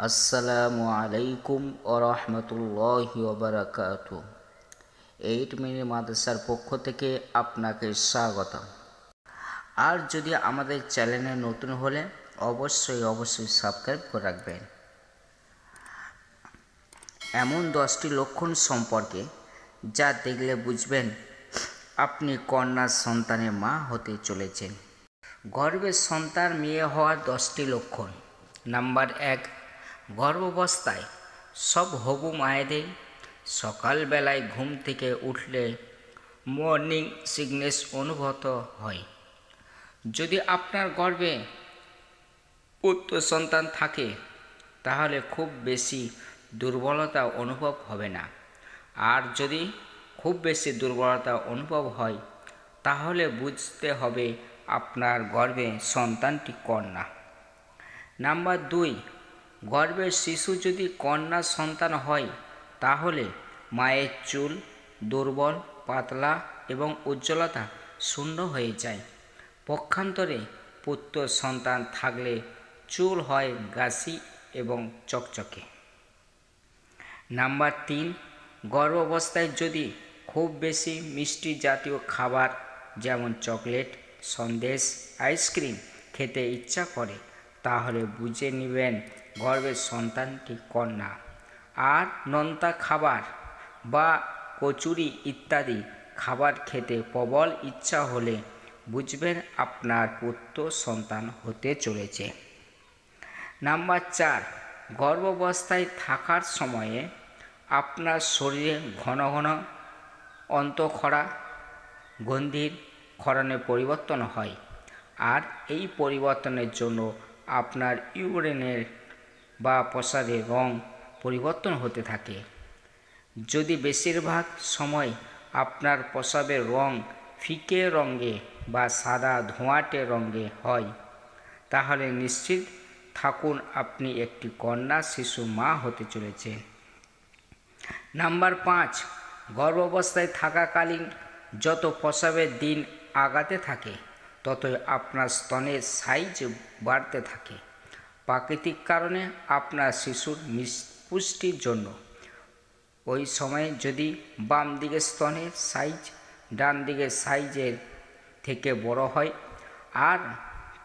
আসসালামু আলাইকুম ওয়া রাহমাতুল্লাহি ওয়া বারাকাতুহু। 8 মিনিট মাদ্রাসার পক্ষ থেকে আপনাকে স্বাগতম। আর যদি আমাদের চ্যানেলে নতুন হলে অবশ্যই সাবস্ক্রাইব করে রাখবেন। এমন 10টি লক্ষণ সম্পর্কে যা দেখলে বুঝবেন আপনি কন্যা সন্তানের মা হতে চলেছেন। গর্ভের সন্তান মেয়ে হওয়ার 10টি লক্ষণ। নাম্বার 1, গর্ভাবস্থায় সব হবু মায়েদের সকালবেলায় ঘুম থেকে উঠলে মর্নিং সিকনেস অনুভূত হয়। যদি আপনার গর্ভে পুত্র সন্তান থাকে তাহলে খুব বেশি দুর্বলতা অনুভব হবে না, আর যদি খুব বেশি দুর্বলতা অনুভব হয় তাহলে বুঝতে হবে আপনার গর্ভে সন্তানটি কন্যা। নাম্বার 2, গর্ভের শিশু যদি কন্যা সন্তান হয় তাহলে মায়ের চুল দুর্বল, পাতলা এবং উজ্জ্বলতা শূন্য হয়ে যায়। পক্ষান্তরে পুত্র সন্তান থাকলে চুল হয় গাছি এবং চকচকে। নাম্বার 3, গর্ভাবস্থায় যদি খুব বেশি মিষ্টি জাতীয় খাবার যেমন চকলেট, সন্দেশ, আইসক্রিম খেতে ইচ্ছা করে তাহলে বুঝে নেবেন গর্ভের সন্তানটি কন্যা। আর নোনতা খাবার বা কচুরি ইত্যাদি খাবার খেতে প্রবল ইচ্ছা হলে বুঝবেন আপনার পুত্র সন্তান হতে চলেছে। নাম্বার 4, গর্ভাবস্থায় থাকার সময়ে আপনার শরীরে ঘন ঘন অন্তঃক্ষরা গ্রন্থির ক্ষরণে পরিবর্তন হয়, আর এই পরিবর্তনের জন্য আপনার ইউরিনের বা প্রস্রাবের রং পরিবর্তন হতে থাকে। যদি বেশিরভাগ সময় আপনার প্রস্রাবের রং ফিকে রঙে বা সাদা ধোঁয়াটে রঙে হয় তাহলে নিশ্চিত থাকুন আপনি একটি কন্যা শিশু মা হতে চলেছেন। নাম্বার 5, গর্ভাবস্থায় থাকাকালীন যত প্রস্রাবের দিন আগাতে থাকে ততই আপনার স্তনের সাইজ বাড়তে থাকে। প্রাকৃতিক কারণে আপনার শিশুর পুষ্টির জন্য ওই সময়ে যদি বাম দিকের স্তনের সাইজ ডান দিকের সাইজের থেকে বড় হয় আর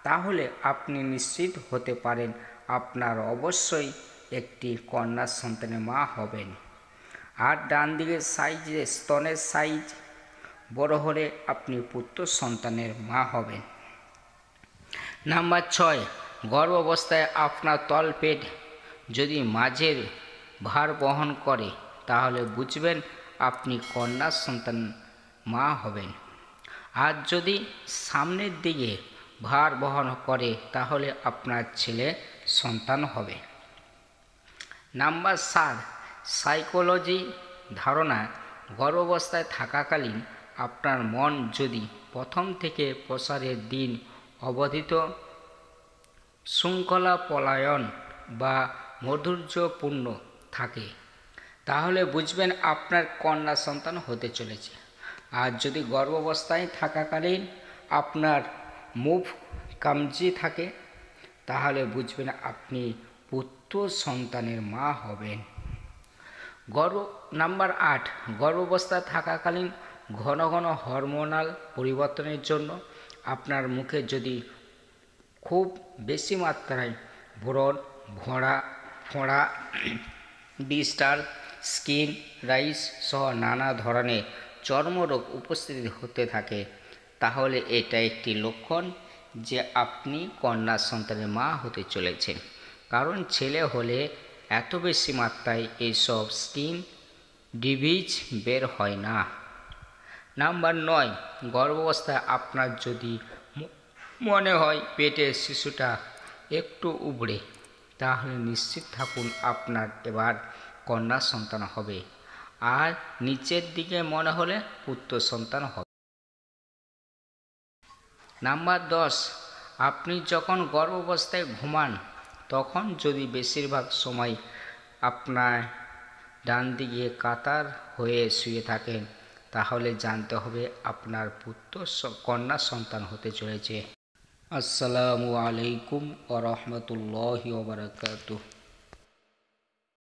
তাহলে আপনি নিশ্চিত হতে পারেন আপনার অবশ্যই একটি কন্যা সন্তানের মা হবেন। আর ডান দিকের সাইজে স্তনের সাইজ বড় হলে আপনি পুত্র সন্তানের মা হবেন। নাম্বার 6, গর্ভাবস্থায় আপনার তলপেট যদি মাঝের ভার বহন করে তাহলে বুঝবেন আপনি কন্যা সন্তান মা হবেন। আর যদি সামনের দিকে ভার বহন করে তাহলে আপনার ছেলে সন্তান হবে। নাম্বার 7, সাইকোলজি ধারণা, গর্ভাবস্থায় থাকাকালীন আপনার মন যদি প্রথম থেকে প্রসারের দিন অবধিত শৃঙ্খলা পলায়ন বা মাধুর্যপূর্ণ থাকে তাহলে বুঝবেন আপনার কন্যা সন্তান হতে চলেছে। আর যদি গর্ভাবস্থায় থাকাকালীন আপনার মুভ কামজি থাকে তাহলে বুঝবেন আপনি পুত্র সন্তানের মা হবেন। নাম্বার 8, গর্ভাবস্থায় থাকাকালীন ঘন ঘন হরমোনাল পরিবর্তনের জন্য আপনার মুখে যদি খুব বেশি মাত্রায় ব্রণ, ফোঁড়া, ব্লিস্টার, স্কিন রাইস সহ নানা ধরনের চর্মরোগ উপস্থিত হতে থাকে তাহলে এটা একটি লক্ষণ যে আপনি কন্যা সন্তানের মা হতে চলেছেন, কারণ ছেলে হলে এত বেশি মাত্রায় এইসব স্কিন ডিজিজ বের হয় না। নাম্বার 9, গর্ভাবস্থায় আপনার যদি মনে হয় পেটের শিশুটা একটু উবড়ে তাহলে নিশ্চিত থাকুন আপনার এবার কন্যা সন্তান হবে। আর নিচের দিকে মনে হলে পুত্র সন্তান হবে। নাম্বার 10, আপনি যখন গর্ভাবস্থায় ঘুমান তখন যদি বেশিরভাগ সময় আপনার ডান দিকে কাতার হয়ে শুয়ে থাকেন তাহলে জানতে হবে আপনার কন্যা সন্তান হতে চলেছে। আসসালামু আলাইকুম ওয়া রাহমাতুল্লাহি ওয়া বারাকাতুহু।